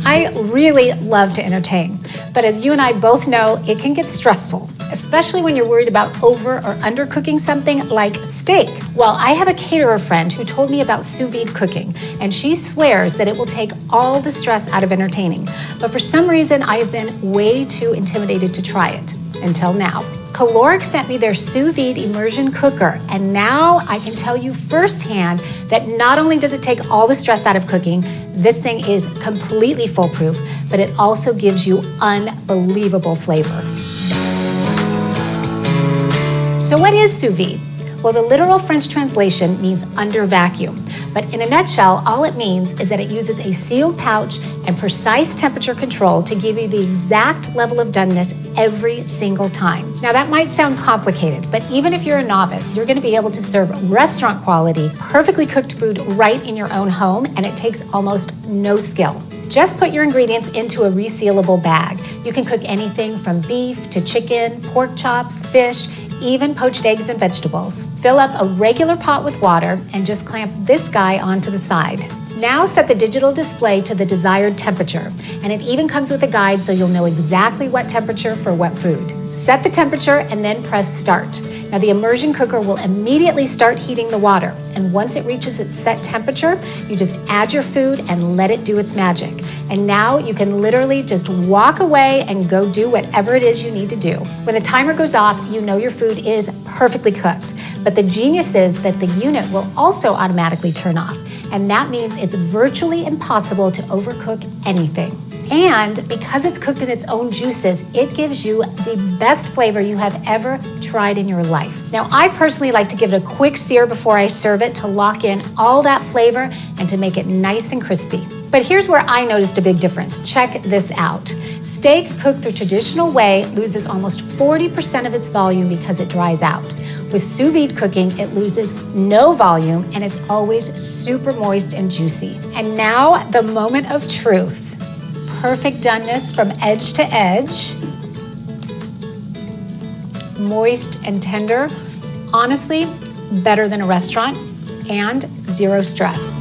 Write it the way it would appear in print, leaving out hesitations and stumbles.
I really love to entertain, but as you and I both know, it can get stressful, especially when you're worried about over or undercooking something like steak. Well, I have a caterer friend who told me about sous vide cooking, and she swears that it will take all the stress out of entertaining. But for some reason, I have been way too intimidated to try it, until now. Kalorik sent me their Sous Vide Immersion cooker, and now I can tell you firsthand that not only does it take all the stress out of cooking, this thing is completely foolproof, but it also gives you unbelievable flavor. So what is sous vide? Well, the literal French translation means under vacuum, but in a nutshell, all it means is that it uses a sealed pouch and precise temperature control to give you the exact level of doneness every single time. Now that might sound complicated, but even if you're a novice, you're gonna be able to serve restaurant quality, perfectly cooked food right in your own home, and it takes almost no skill. Just put your ingredients into a resealable bag. You can cook anything from beef to chicken, pork chops, fish, even poached eggs and vegetables. Fill up a regular pot with water and just clamp this guy onto the side. Now set the digital display to the desired temperature, and it even comes with a guide so you'll know exactly what temperature for what food. Set the temperature and then press start. Now the immersion cooker will immediately start heating the water, and once it reaches its set temperature, you just add your food and let it do its magic. And now you can literally just walk away and go do whatever it is you need to do. When the timer goes off, you know your food is perfectly cooked. But the genius is that the unit will also automatically turn off, and that means it's virtually impossible to overcook anything. And because it's cooked in its own juices, it gives you the best flavor you have ever tried in your life. Now, I personally like to give it a quick sear before I serve it to lock in all that flavor and to make it nice and crispy. But here's where I noticed a big difference. Check this out. Steak cooked the traditional way loses almost 40% of its volume because it dries out. With sous vide cooking, it loses no volume and it's always super moist and juicy. And now the moment of truth. Perfect doneness from edge to edge. Moist and tender. Honestly, better than a restaurant and zero stress.